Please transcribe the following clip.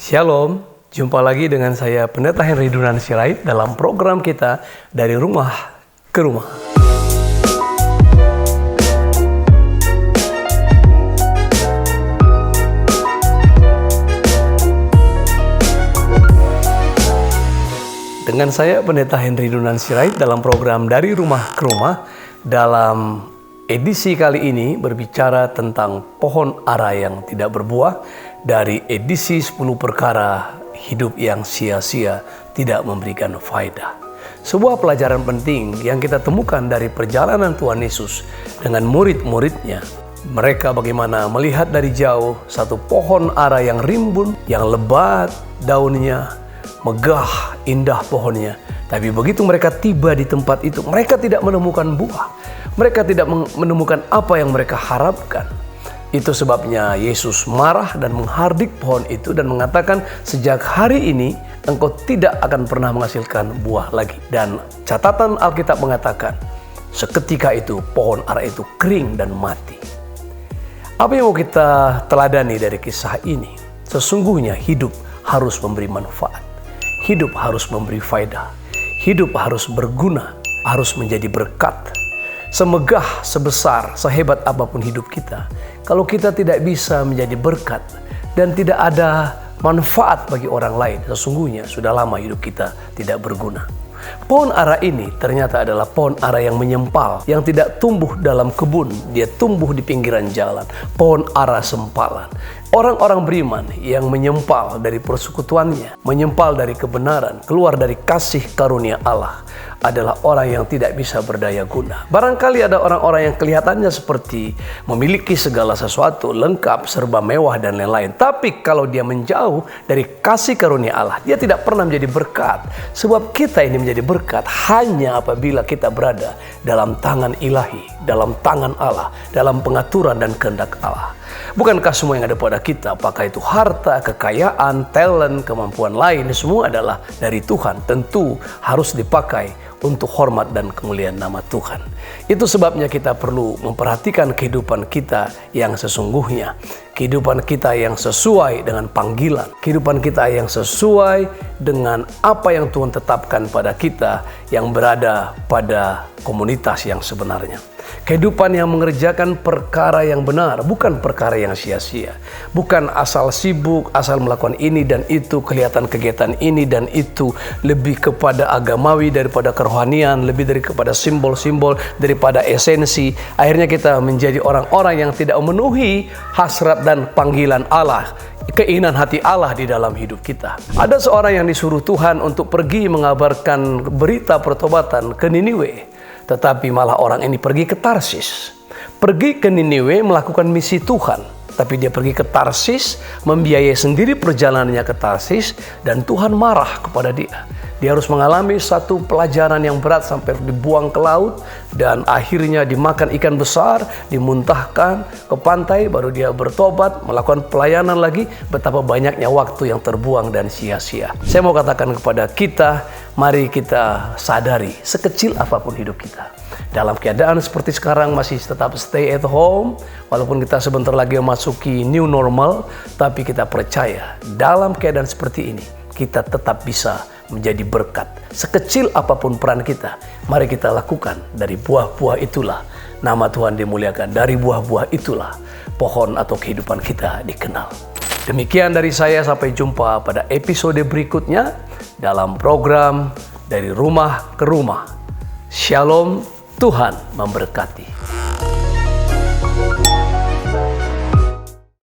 Shalom, jumpa lagi dengan saya Pendeta Henry Dunan Sirait dalam program kita Dari Rumah ke Rumah. Dengan saya Pendeta Henry Dunan Sirait dalam program Dari Rumah ke Rumah. Dalam edisi kali ini berbicara tentang pohon ara yang tidak berbuah, dari edisi 10 perkara hidup yang sia-sia tidak memberikan faedah. Sebuah pelajaran penting yang kita temukan dari perjalanan Tuhan Yesus dengan murid-muridnya. Mereka bagaimana melihat dari jauh satu pohon ara yang rimbun, yang lebat daunnya, megah, indah pohonnya. Tapi begitu mereka tiba di tempat itu, mereka tidak menemukan buah. Mereka tidak menemukan apa yang mereka harapkan. Itu sebabnya Yesus marah dan menghardik pohon itu dan mengatakan, sejak hari ini engkau tidak akan pernah menghasilkan buah lagi. Dan catatan Alkitab mengatakan, seketika itu pohon ara itu kering dan mati. Apa yang mau kita teladani dari kisah ini? Sesungguhnya hidup harus memberi manfaat. Hidup harus memberi faedah. Hidup harus berguna, harus menjadi berkat. Semegah, sebesar, sehebat apapun hidup kita, kalau kita tidak bisa menjadi berkat dan tidak ada manfaat bagi orang lain, sesungguhnya sudah lama hidup kita tidak berguna. Pohon ara ini ternyata adalah pohon ara yang menyempal, yang tidak tumbuh dalam kebun, dia tumbuh di pinggiran jalan. Pohon ara sempalan. Orang-orang beriman yang menyempal dari persekutuannya, menyempal dari kebenaran, keluar dari kasih karunia Allah, adalah orang yang tidak bisa berdaya guna. Barangkali ada orang-orang yang kelihatannya seperti memiliki segala sesuatu, lengkap, serba mewah dan lain-lain. Tapi kalau dia menjauh dari kasih karunia Allah, dia tidak pernah menjadi berkat. Sebab kita ini menjadi berkat hanya apabila kita berada dalam tangan ilahi, dalam tangan Allah, dalam pengaturan dan kehendak Allah. Bukankah semua yang ada pada kita, apakah itu harta, kekayaan, talent, kemampuan lain, semua adalah dari Tuhan. Tentu harus dipakai untuk hormat dan kemuliaan nama Tuhan. Itu sebabnya kita perlu memperhatikan kehidupan kita yang sesungguhnya. Kehidupan kita yang sesuai dengan panggilan. Kehidupan kita yang sesuai dengan apa yang Tuhan tetapkan pada kita yang berada pada komunitas yang sebenarnya. Kehidupan yang mengerjakan perkara yang benar, bukan perkara yang sia-sia. Bukan asal sibuk, asal melakukan ini dan itu, kelihatan kegiatan ini dan itu, lebih kepada agamawi daripada kerohanian, lebih dari kepada simbol-simbol daripada esensi. Akhirnya kita menjadi orang-orang yang tidak memenuhi hasrat dan panggilan Allah, keinginan hati Allah di dalam hidup kita. Ada seorang yang disuruh Tuhan untuk pergi mengabarkan berita pertobatan ke Niniwe. Tetapi malah orang ini pergi ke Tarsis. Pergi ke Niniwe melakukan misi Tuhan. Tapi dia pergi ke Tarsis, membiayai sendiri perjalanannya ke Tarsis, dan Tuhan marah kepada dia. Dia harus mengalami satu pelajaran yang berat sampai dibuang ke laut, dan akhirnya dimakan ikan besar, dimuntahkan ke pantai, baru dia bertobat, melakukan pelayanan lagi. Betapa banyaknya waktu yang terbuang dan sia-sia. Saya mau katakan kepada kita, mari kita sadari sekecil apapun hidup kita. Dalam keadaan seperti sekarang masih tetap stay at home, walaupun kita sebentar lagi memasuki new normal, tapi kita percaya dalam keadaan seperti ini, kita tetap bisa menjadi berkat. Sekecil apapun peran kita, mari kita lakukan. Dari buah-buah itulah nama Tuhan dimuliakan. Dari buah-buah itulah pohon atau kehidupan kita dikenal. Demikian dari saya, sampai jumpa pada episode berikutnya dalam program Dari Rumah ke Rumah. Shalom, Tuhan memberkati.